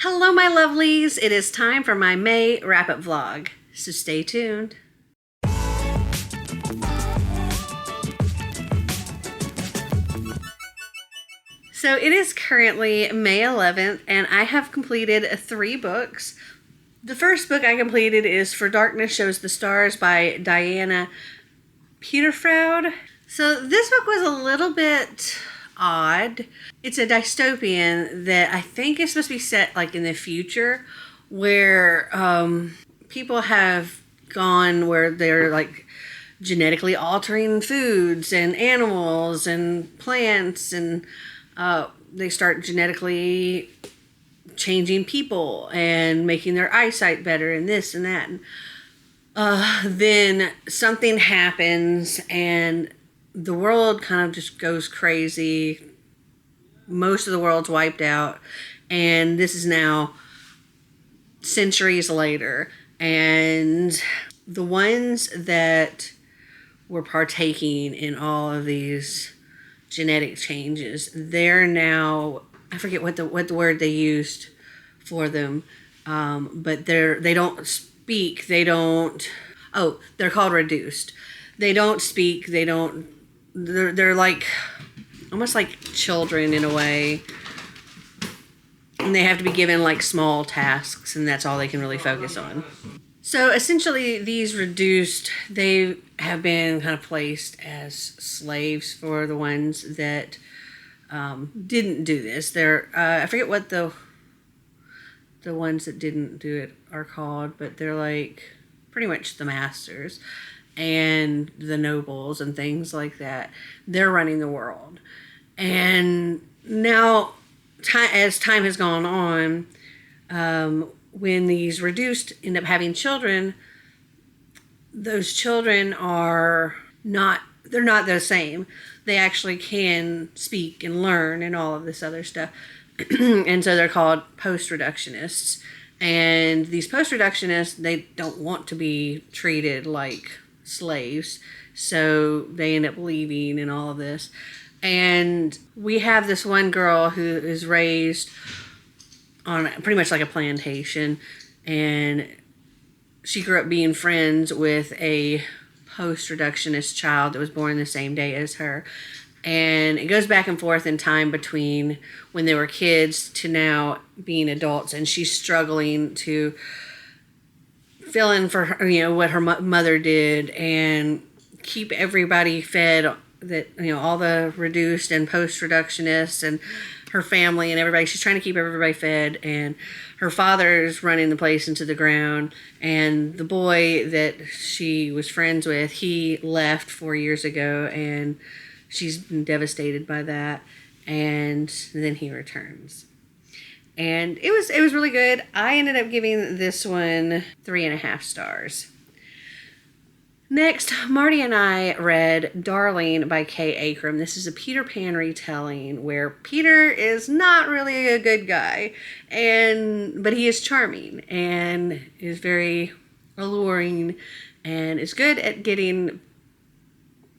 Hello, my lovelies. It is time for my May wrap-up vlog, so stay tuned. So it is currently May 11th, and I have completed 3 books. The first book I completed is For Darkness Shows the Stars by Diana Peterfraud. So this book was a little bit odd. It's a dystopian that I think is supposed to be set like in the future, where people have gone where they're like genetically altering foods and animals and plants, and they start genetically changing people and making their eyesight better and this and that. Then something happens and the world kind of just goes crazy. Most of the world's wiped out, and this is now centuries later, and the ones that were partaking in all of these genetic changes, they're now, I forget what the word they used for them, but they don't speak, they're called reduced. They don't speak, they're like almost like children in a way, and they have to be given like small tasks, and that's all they can really focus on. So essentially these reduced, they have been kind of placed as slaves for the ones that didn't do this. They're I forget what the ones that didn't do it are called, but they're like pretty much the masters and the nobles and things like that. They're running the world. And now, as time has gone on, when these reduced end up having children, those children are not the same. They actually can speak and learn and all of this other stuff. And so they're called post-reductionists. And these post-reductionists, they don't want to be treated like slaves, so they end up leaving and all of this. And we have this one girl who is raised on pretty much like a plantation, and she grew up being friends with a post-reductionist child that was born the same day as her. And it goes back and forth in time between when they were kids to now being adults, and she's struggling to fill in for her, what her mother did and keep everybody fed, that, all the reduced and post-reductionists and her family and everybody. She's trying to keep everybody fed, and her father's running the place into the ground, and the boy that she was friends with, he left 4 years ago, and she's been devastated by that, and then he returns. And it was really good. I ended up giving this one 3.5 stars. Next, Marty and I read Darling by Kay Akram. This is a Peter Pan retelling where Peter is not really a good guy, but he is charming and is very alluring and is good at getting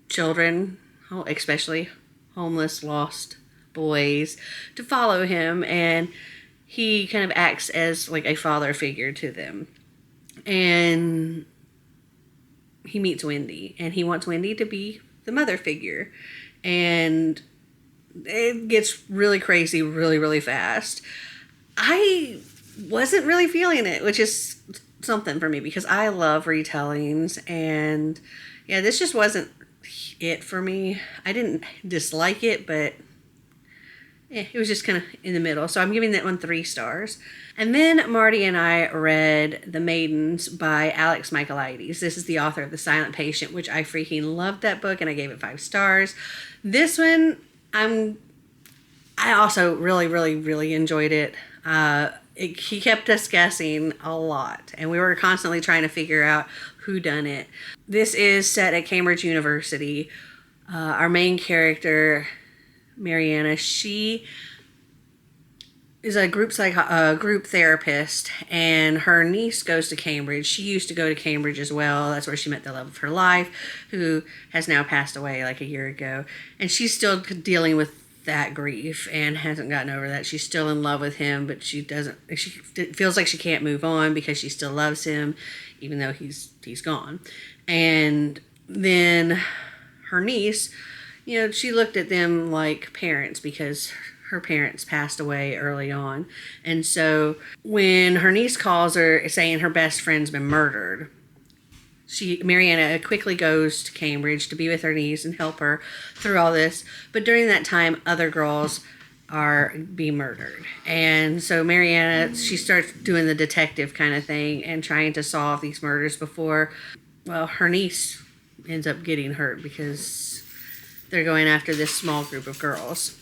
children, especially homeless, lost boys, to follow him, and he kind of acts as like a father figure to them. And he meets Wendy, and he wants Wendy to be the mother figure, and it gets really crazy really, really fast. I wasn't really feeling it, which is something for me because I love retellings, and yeah, this just wasn't it for me. I didn't dislike it, but it was just kind of in the middle. So I'm giving that one 3 stars. And then Marty and I read The Maidens by Alex Michaelides. This is the author of The Silent Patient, which I freaking loved that book, and I gave it 5 stars. This one, I also really, really, really enjoyed it. He kept us guessing a lot, and we were constantly trying to figure out who done it. This is set at Cambridge University. Our main character, Mariana, she is a group therapist, and her niece goes to Cambridge. She used to go to Cambridge as well. That's where she met the love of her life, who has now passed away like a year ago. And she's still dealing with that grief and hasn't gotten over that. She's still in love with him, but she feels like she can't move on because she still loves him, even though he's gone. And then her niece, she looked at them like parents because her parents passed away early on. And so when her niece calls her saying her best friend's been murdered, Mariana quickly goes to Cambridge to be with her niece and help her through all this. But during that time, other girls are being murdered. And so Mariana, she starts doing the detective kind of thing and trying to solve these murders before, well, her niece ends up getting hurt because they're going after this small group of girls.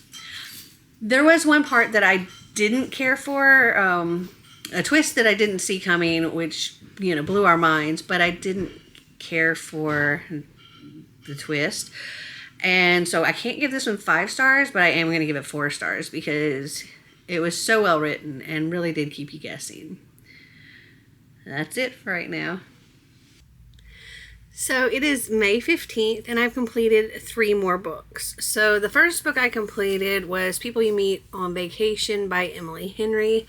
There was one part that I didn't care for, a twist that I didn't see coming, which, blew our minds, but I didn't care for the twist. And so I can't give this one 5 stars, but I am going to give it 4 stars because it was so well written and really did keep you guessing. That's it for right now. So it is May 15th, and I've completed 3 more books. So the first book I completed was People You Meet on Vacation by Emily Henry.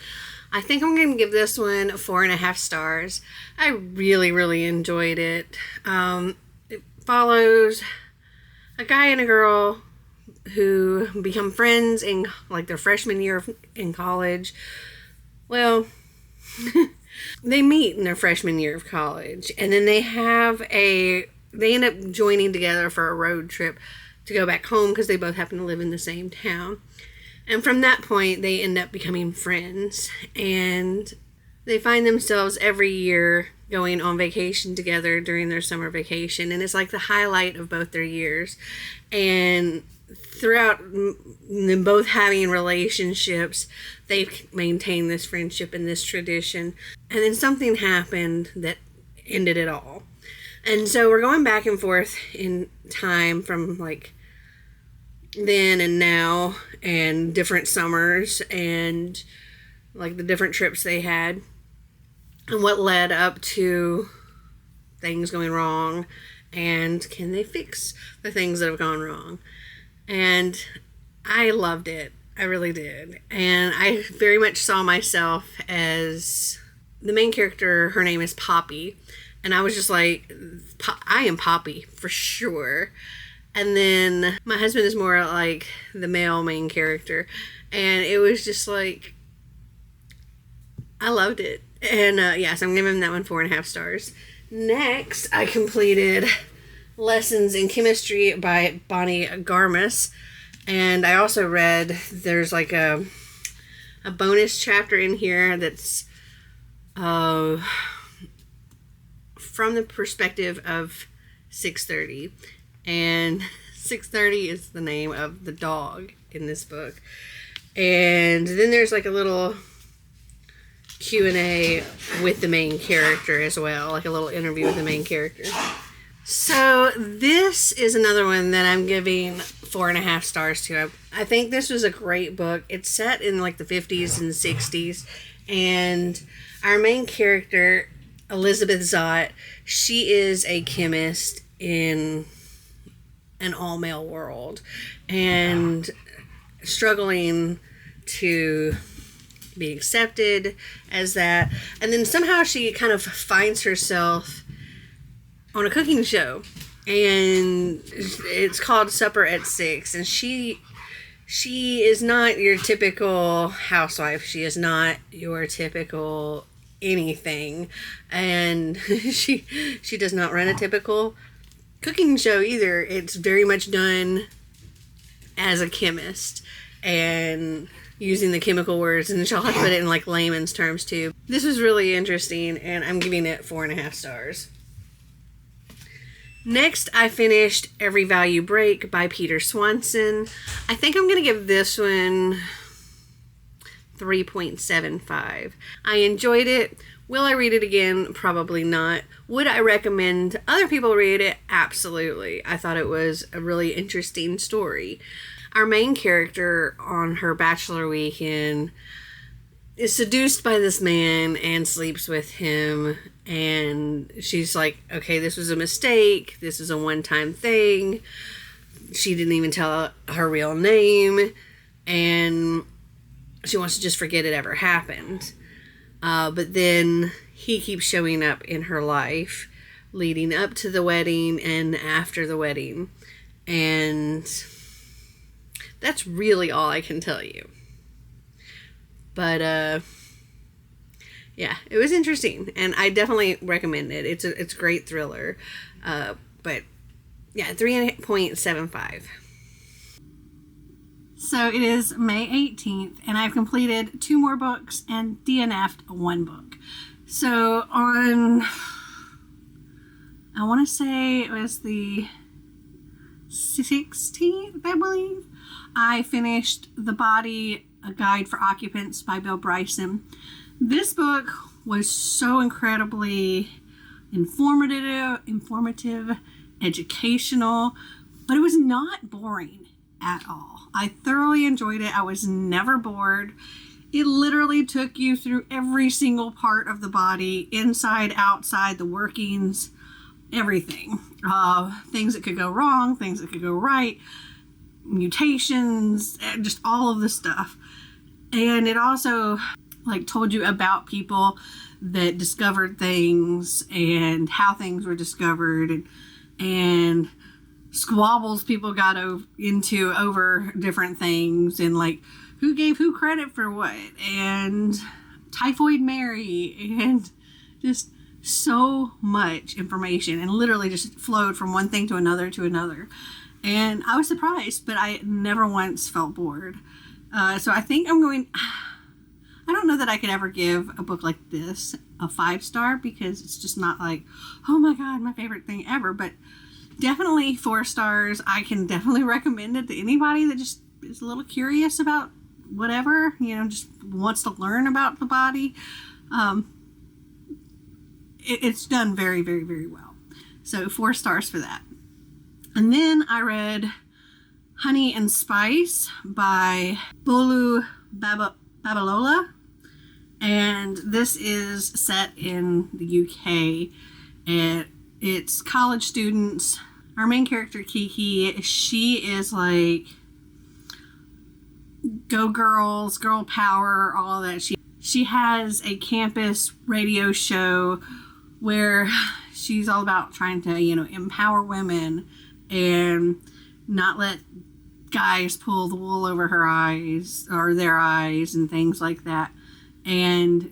I think I'm going to give this one 4.5 stars. I really, really enjoyed it. It follows a guy and a girl who become friends in their freshman year in college. Well, they meet in their freshman year of college, and then they end up joining together for a road trip to go back home because they both happen to live in the same town. And from that point, they end up becoming friends, and they find themselves every year going on vacation together during their summer vacation, and it's like the highlight of both their years. And throughout them both having relationships, they've maintained this friendship and this tradition. And then something happened that ended it all. And so we're going back and forth in time from then and now, and different summers, and the different trips they had, and what led up to things going wrong, and can they fix the things that have gone wrong. And I loved it. I really did. And I very much saw myself as the main character. Her name is Poppy. And I was just like, I am Poppy for sure. And then my husband is more like the male main character. And it was just like, I loved it. And yes, I'm giving that one 4.5 stars. Next, I completed Lessons in Chemistry by Bonnie Garmus. And I also read, there's a bonus chapter in here that's from the perspective of 630. And 630 is the name of the dog in this book. And then there's a little Q&A with the main character as well, a little interview with the main character. So this is another one that I'm giving 4.5 stars to. I think this was a great book. It's set in the 50s and 60s, and our main character, Elizabeth Zott, she is a chemist in an all-male world and struggling to be accepted as that. And then somehow she kind of finds herself on a cooking show, and it's called Supper at 6, and she is not your typical housewife. She is not your typical anything, and she does not run a typical cooking show either. It's very much done as a chemist and using the chemical words, and she'll have to put it in layman's terms too. This was really interesting, and I'm giving it 4.5 stars. Next, I finished Every Value Break by Peter Swanson. I think I'm going to give this one 3.75. I enjoyed it. Will I read it again? Probably not. Would I recommend other people read it? Absolutely. I thought it was a really interesting story. Our main character on her bachelor weekend is seduced by this man and sleeps with him, and she's like, okay, this was a mistake. This is a one-time thing. She didn't even tell her real name. and she wants to just forget it ever happened. But then he keeps showing up in her life leading up to the wedding and after the wedding. And that's really all I can tell you. But yeah, it was interesting, and I definitely recommend it. It's a great thriller. But yeah, 3.75. So it is May 18th, and I've completed 2 more books and DNF'd 1 book. So on, I want to say it was the 16th, I believe, I finished The Body, A Guide for Occupants by Bill Bryson. This book was so incredibly informative, educational, but it was not boring at all. I thoroughly enjoyed it. I was never bored. It literally took you through every single part of the body, inside, outside, the workings, everything. Things that could go wrong, things that could go right, mutations, just all of the stuff. And it also told you about people that discovered things and how things were discovered, and squabbles people got into over different things, and who gave who credit for what, and Typhoid Mary, and just so much information, and literally just flowed from one thing to another to another. And I was surprised, but I never once felt bored. So I think I don't know that I could ever give a book like this a 5-star, because it's just not oh my God, my favorite thing ever. But definitely 4 stars. I can definitely recommend it to anybody that just is a little curious about whatever, just wants to learn about the body. It's done very, very, very well. So 4 stars for that. And then I read Honey and Spice by Bolu Babalola. And this is set in the UK, and it's college students. Our main character, Kiki, she is go girls, girl power, all that. She has a campus radio show where she's all about trying to, empower women and not let guys pull the wool over her eyes or their eyes and things like that. And,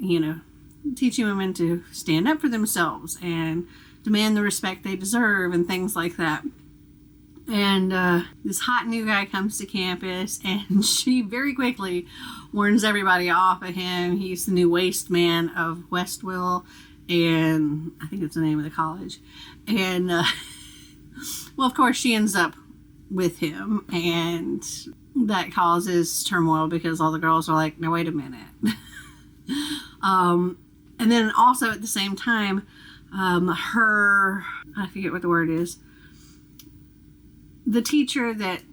teaching women to stand up for themselves and demand the respect they deserve and things like that. And this hot new guy comes to campus, and she very quickly warns everybody off of him. He's the new waste man of Westville, and I think that's the name of the college. And, well, of course, she ends up with him, and that causes turmoil because all the girls are like, no, wait a minute. And then also at the same time, I forget what the word is, the teacher that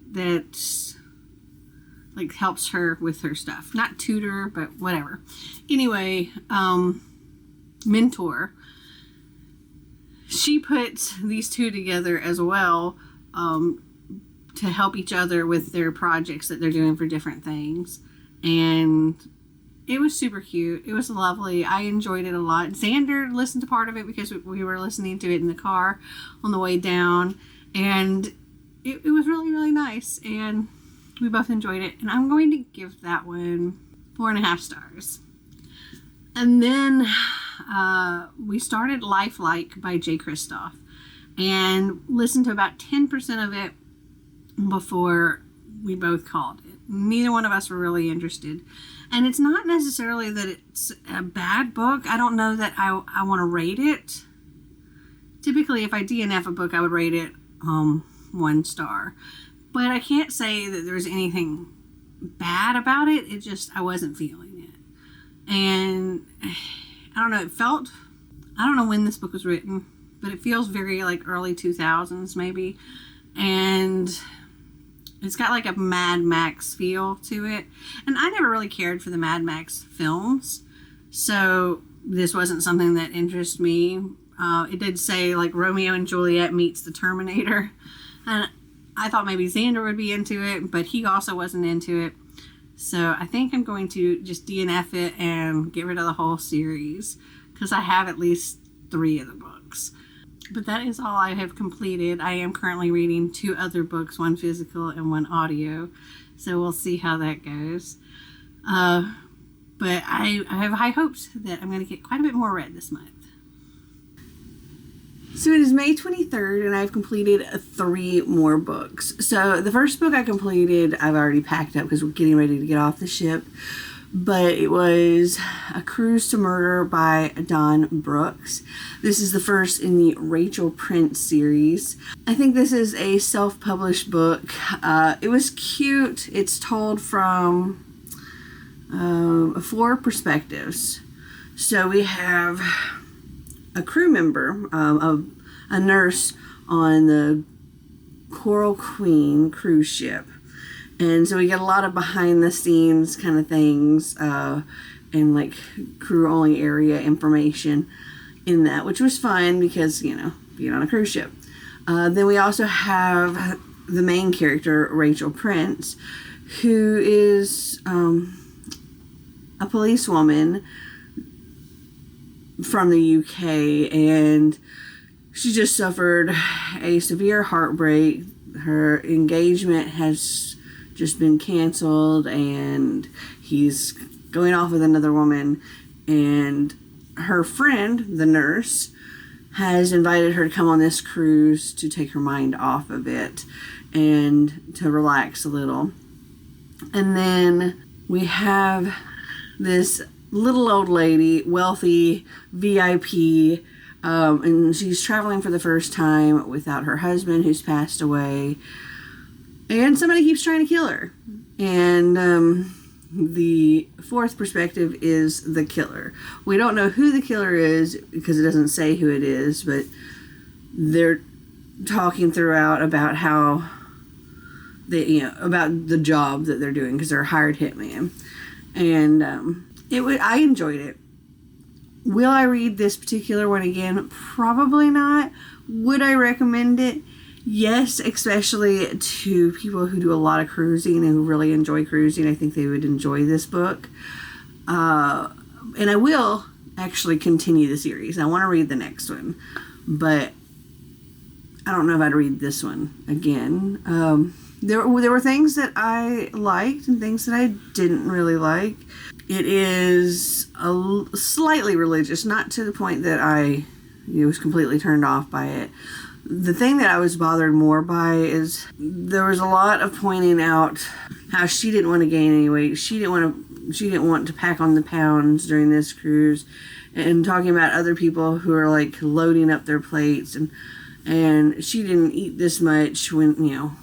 helps her with her stuff, not tutor, but whatever. Anyway, mentor, she puts these two together as well, to help each other with their projects that they're doing for different things. And it was super cute. It was lovely. I enjoyed it a lot. Xander listened to part of it because we were listening to it in the car on the way down. And it was really, really nice. And we both enjoyed it. And I'm going to give that one 4.5 stars. And then we started Lifelike by Jay Kristoff. And listened to about 10% of it before we both called it. Neither one of us were really interested. And it's not necessarily that it's a bad book. I don't know that I want to rate it. Typically, if I DNF a book, I would rate it 1 star. But I can't say that there's anything bad about it. It just, I wasn't feeling it. And I don't know, I don't know when this book was written, but it feels very early 2000s maybe. And it's got a Mad Max feel to it. And I never really cared for the Mad Max films, so this wasn't something that interested me. It did say Romeo and Juliet meets the Terminator, and I thought maybe Xander would be into it, but he also wasn't into it. So I think I'm going to just DNF it and get rid of the whole series, because I have at least 3 of the books. But that is all I have completed. I am currently reading 2 other books, one physical and one audio. So we'll see how that goes. But I have high hopes that I'm going to get quite a bit more read this month. So it is May 23rd, and I've completed 3 more books. So the first book I completed, I've already packed up because we're getting ready to get off the ship. But it was A Cruise to Murder by Don Brooks. This is the first in the Rachel Prince series. I think this is a self-published book. It was cute. It's told from 4 perspectives. So we have a crew member, a nurse on the Coral Queen cruise ship. And so we get a lot of behind the scenes kind of things and like crew only area information in that, which was fun because, you know, being on a cruise ship. Then we also have the main character, Rachel Prince, who is a policewoman from the UK, and she just suffered a severe heartbreak. Her engagement has just been canceled, and he's going off with another woman, and her friend, the nurse, has invited her to come on this cruise to take her mind off of it and to relax a little. And then we have this little old lady, wealthy VIP, and she's traveling for the first time without her husband, who's passed away, and somebody keeps trying to kill her. And the 4th perspective is the killer. We don't know who the killer is because it doesn't say who it is, but they're talking throughout about how they, you know, about the job that they're doing because they're a hired hitman. And I enjoyed it. Will I read this particular one again? Probably not. Would I recommend it? Yes, especially to people who do a lot of cruising and who really enjoy cruising. I think they would enjoy this book. And I will actually continue the series. I want to read the next one, but I don't know if I'd read this one again. There were things that I liked and things that I didn't really like. It is slightly religious, not to the point that I was completely turned off by it. The thing that I was bothered more by is there was a lot of pointing out how she didn't want to gain any weight. She didn't want to pack on the pounds during this cruise, and talking about other people who are like loading up their plates, and she didn't eat this much when, you know,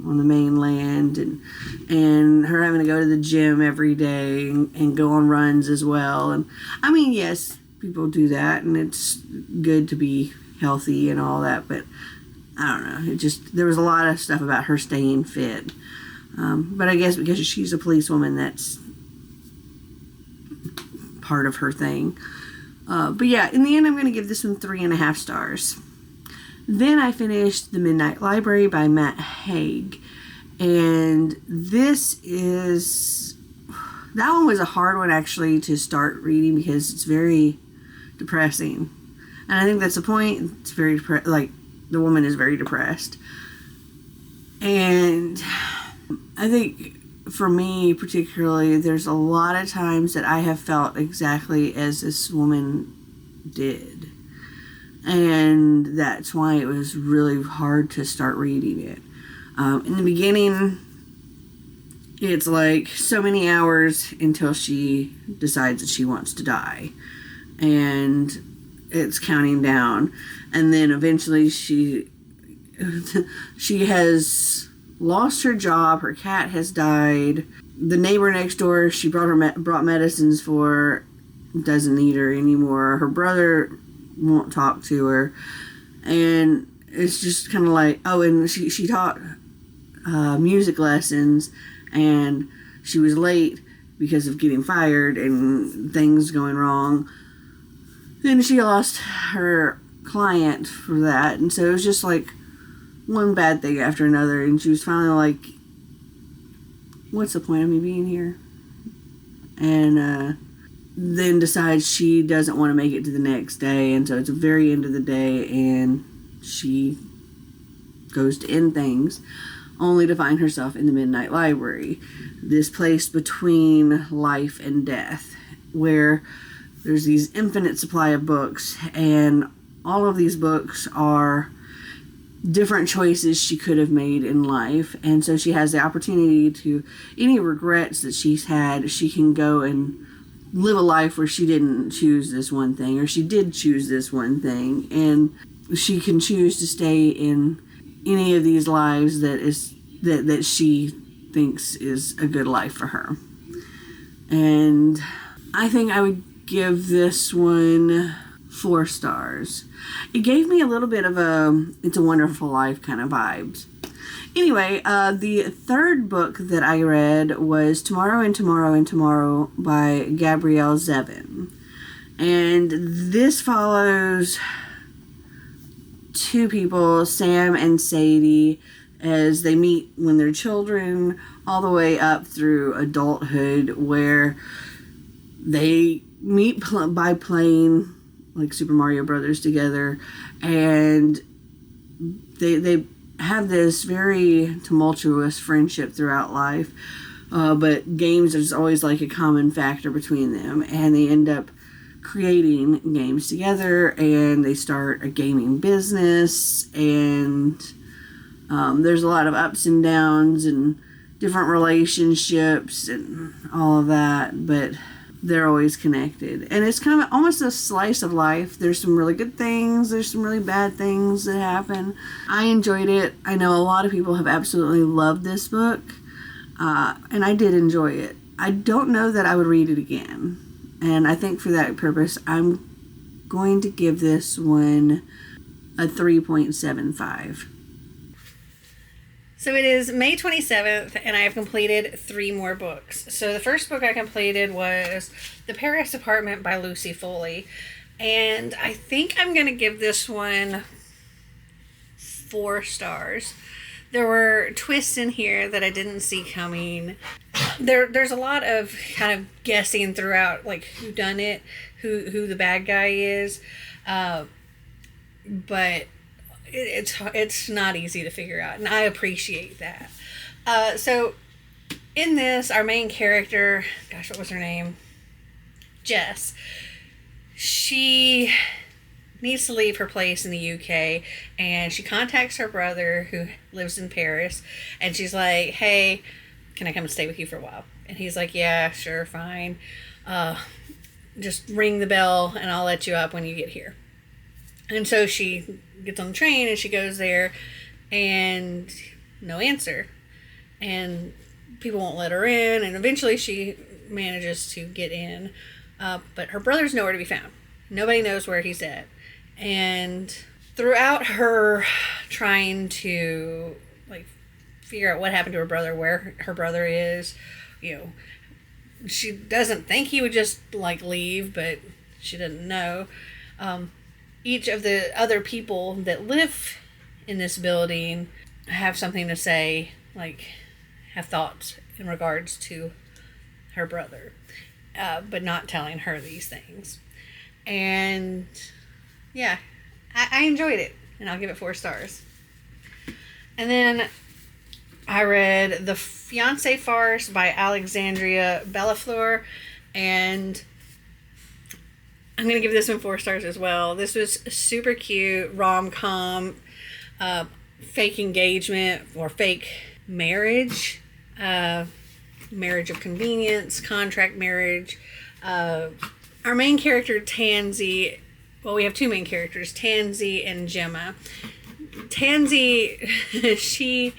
on the mainland, and her having to go to the gym every day and go on runs as well. And I mean, yes, people do that, and it's good to be healthy and all that, but I don't know, there was a lot of stuff about her staying fit. But I guess because she's a policewoman, that's part of her thing. But yeah, in the end, I'm going to give this one 3.5 stars. Then I finished The Midnight Library by Matt Haig. And that one was a hard one actually to start reading because it's very depressing. And I think that's the point. It's very like the woman is very depressed. And I think for me particularly, there's a lot of times that I have felt exactly as this woman did. And that's why it was really hard to start reading it. In the beginning, it's like so many hours until she decides that she wants to die. And it's counting down. And then eventually she has lost her job. Her cat has died. The neighbor next door she brought medicines for doesn't need her anymore. Her brother won't talk to her, and it's just kind of like, oh, and she taught music lessons, and she was late because of getting fired and things going wrong. Then she lost her client for that, and so it was just like one bad thing after another, and she was finally like, what's the point of me being here? And then decides she doesn't want to make it to the next day, and so it's the very end of the day, and she goes to end things, only to find herself in the Midnight Library, this place between life and death, where there's these infinite supply of books, and all of these books are different choices she could have made in life. And so she has the opportunity to, any regrets that she's had, she can go and live a life where she didn't choose this one thing, or she did choose this one thing, and she can choose to stay in any of these lives that she thinks is a good life for her. And I think I would give this one 4 stars. It gave me a little bit of a It's a Wonderful Life kind of vibes. Anyway, the third book that I read was Tomorrow and Tomorrow and Tomorrow by Gabrielle Zevin. And this follows 2 people, Sam and Sadie, as they meet when they're children, all the way up through adulthood, where they meet by playing like Super Mario Brothers together, and they have this very tumultuous friendship throughout life, but games is always like a common factor between them, and they end up creating games together, and they start a gaming business, and there's a lot of ups and downs and different relationships and all of that, but they're always connected. And it's kind of almost a slice of life. There's some really good things, there's some really bad things that happen. I enjoyed it. I know a lot of people have absolutely loved this book, and I did enjoy it. I don't know that I would read it again, and I think for that purpose I'm going to give this one a 3.75. So it is May 27th, and I have completed 3 more books. So the first book I completed was The Paris Apartment by Lucy Foley. And I think I'm going to give this one 4 stars. There were twists in here that I didn't see coming. There's a lot of kind of guessing throughout, like whodunit, who the bad guy is. But it's not easy to figure out, and I appreciate that. So in this, our main character, gosh, what was her name? Jess. She needs to leave her place in the UK, and she contacts her brother who lives in Paris, and she's like, hey, can I come and stay with you for a while? And he's like, yeah, sure, fine. Just ring the bell and I'll let you up when you get here. And so she gets on the train and she goes there, and no answer. And people won't let her in, and eventually she manages to get in. But her brother's nowhere to be found. Nobody knows where he's at. And throughout her trying to figure out what happened to her brother, where her brother is, she doesn't think he would just leave, but she doesn't know. Each of the other people that live in this building have something to say, have thoughts in regards to her brother, but not telling her these things. And yeah, I enjoyed it, and I'll give it 4 stars. And then I read The Fiancé Farce by Alexandria Bellafleur, and I'm going to give this one 4 stars as well. This was super cute, rom-com, fake engagement or fake marriage, marriage of convenience, contract marriage. Our main character, Tansy, well, we have 2 main characters, Tansy and Gemma. Tansy, she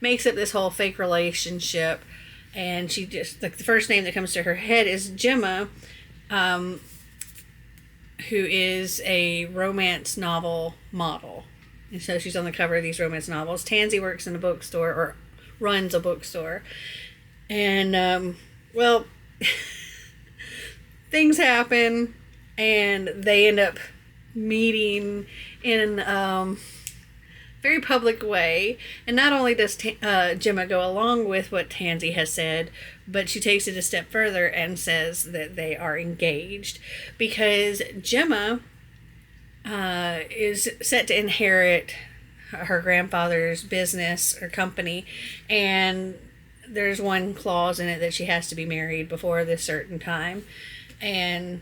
makes up this whole fake relationship, and she just, the first name that comes to her head is Gemma, who is a romance novel model. And so she's on the cover of these romance novels. Tansy works in a bookstore, or runs a bookstore. And, well, things happen, and they end up meeting in very public way. And not only does Gemma go along with what Tansy has said, but she takes it a step further and says that they are engaged, because Gemma is set to inherit her grandfather's business or company, and there's one clause in it that she has to be married before this certain time. And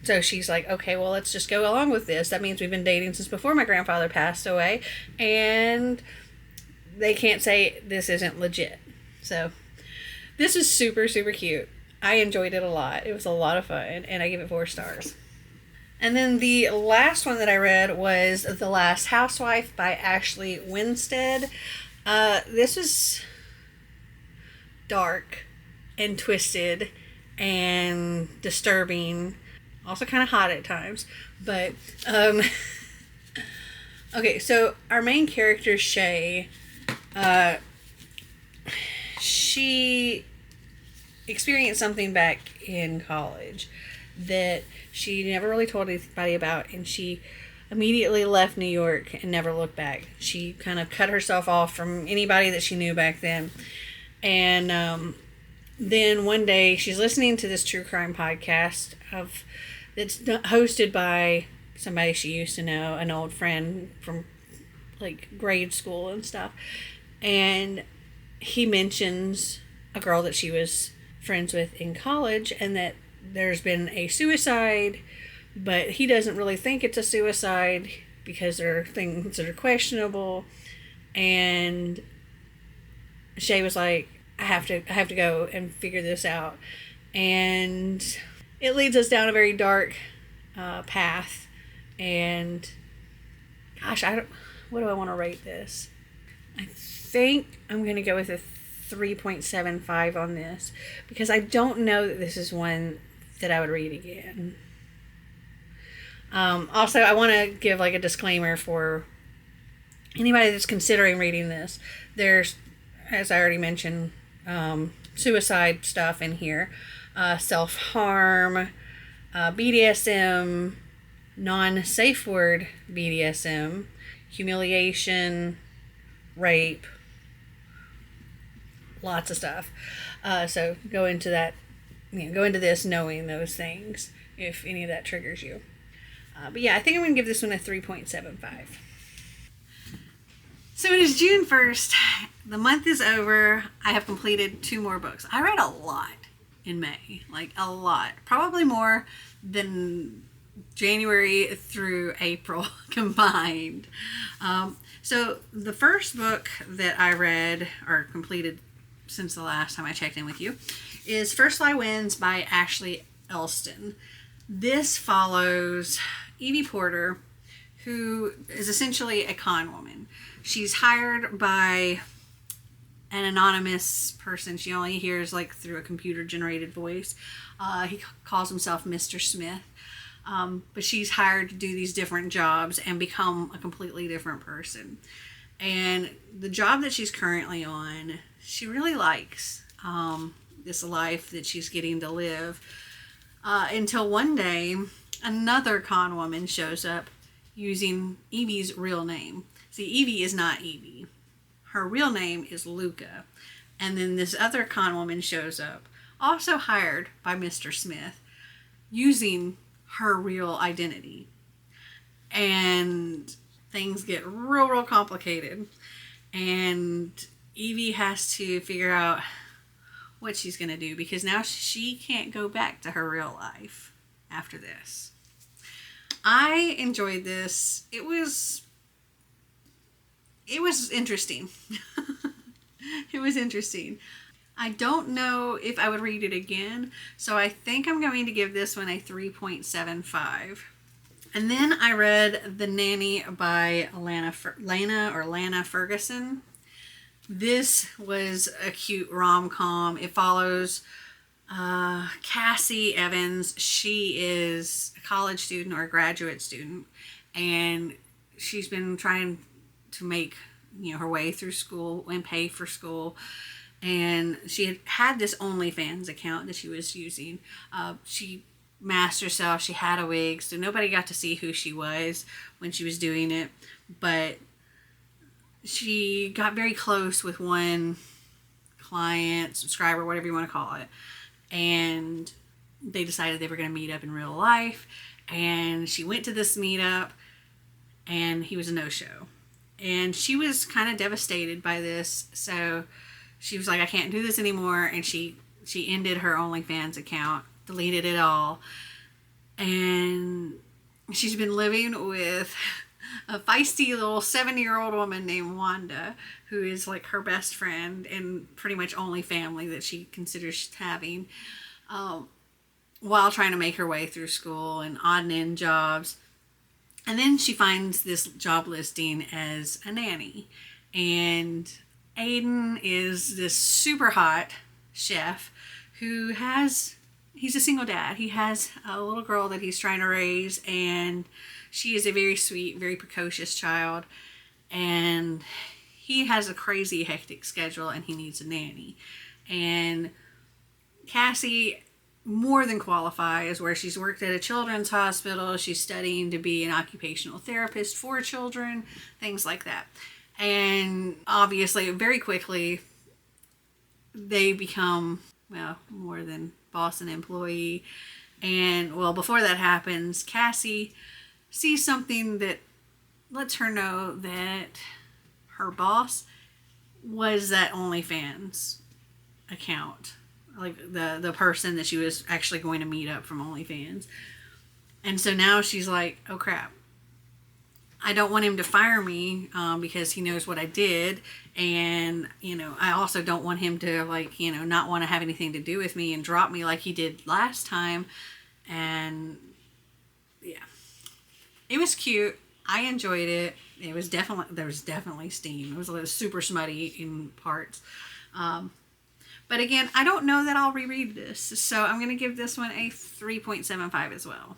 so she's like, okay, well, let's just go along with this. That means we've been dating since before my grandfather passed away, and they can't say this isn't legit. So this is super, super cute. I enjoyed it a lot. It was a lot of fun, and I give it 4 stars. And then the last one that I read was The Last Housewife by Ashley Winstead. This was dark and twisted and disturbing, also kind of hot at times. But okay, so our main character, Shay, she experienced something back in college that she never really told anybody about, and she immediately left New York and never looked back. She kind of cut herself off from anybody that she knew back then. And then one day she's listening to this true crime podcast that's hosted by somebody she used to know, an old friend from like grade school and stuff. And he mentions a girl that she was friends with in college, and that there's been a suicide, but he doesn't really think it's a suicide because there are things that are questionable. And Shay was like, I have to go and figure this out. And it leads us down a very dark path. And gosh, what do I want to rate this? I think I'm going to go with a 3.75 on this, because I don't know that this is one that I would read again. Also, I want to give like a disclaimer for anybody that's considering reading this. There's, as I already mentioned, suicide stuff in here, self-harm, BDSM, non-safe word BDSM, humiliation, rape, lots of stuff. So go into that, go into this knowing those things if any of that triggers you. But yeah, I think I'm going to give this one a 3.75. So it is June 1st. The month is over. I have completed 2 more books. I read a lot in May, like a lot. Probably more than January through April combined. So the first book that I read or completed since the last time I checked in with you is First Fly Wins by Ashley Elston. This follows Evie Porter, who is essentially a con woman. She's hired by an anonymous person. She only hears like through a computer generated voice. He calls himself Mr. Smith. But she's hired to do these different jobs and become a completely different person. And the job that she's currently on, she really likes this life that she's getting to live. Until one day, another con woman shows up using Evie's real name. See, Evie is not Evie. Her real name is Luca. And then this other con woman shows up, also hired by Mr. Smith, using her real identity. And things get real complicated. And Evie has to figure out what she's going to do, because now she can't go back to her real life after this. I enjoyed this. It was interesting. It was interesting. I don't know if I would read it again, so I think I'm going to give this one a 3.75. And then I read The Nanny by Lana Ferguson. This was a cute rom-com. It follows Cassie Evans. She is a college student or a graduate student, and she's been trying to make her way through school and pay for school. And she had this OnlyFans account that she was using. She masked herself. She had a wig, so nobody got to see who she was when she was doing it. But she got very close with one client, subscriber, whatever you want to call it, and they decided they were going to meet up in real life. And she went to this meetup, and he was a no-show. And she was kind of devastated by this, so she was like, I can't do this anymore. And she ended her OnlyFans account, deleted it all. And she's been living with a feisty little 70-year-old woman named Wanda, who is like her best friend and pretty much only family that she considers having, while trying to make her way through school and odd and end jobs. And then she finds this job listing as a nanny. And Aiden is this super hot chef who he's a single dad. He has a little girl that he's trying to raise, and she is a very sweet, very precocious child. And he has a crazy, hectic schedule, and he needs a nanny. And Cassie more than qualifies, where she's worked at a children's hospital. She's studying to be an occupational therapist for children, things like that. And obviously, very quickly, they become, well, more than boss and employee. And, well, before that happens, Cassie sees something that lets her know that her boss was that OnlyFans account. Like the person that she was actually going to meet up from OnlyFans. And so now she's like, oh crap, I don't want him to fire me because he knows what I did. And, I also don't want him to, not want to have anything to do with me and drop me like he did last time. And yeah, it was cute. I enjoyed it. There was definitely steam. It was super smutty in parts. But again, I don't know that I'll reread this, so I'm going to give this one a 3.75 as well.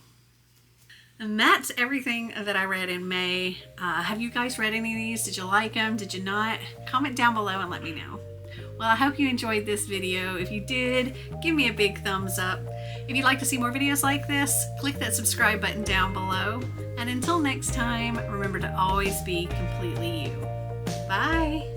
And that's everything that I read in May. Have you guys read any of these? Did you like them? Did you not? Comment down below and let me know. Well, I hope you enjoyed this video. If you did, give me a big thumbs up. If you'd like to see more videos like this, click that subscribe button down below. And until next time, remember to always be completely you. Bye!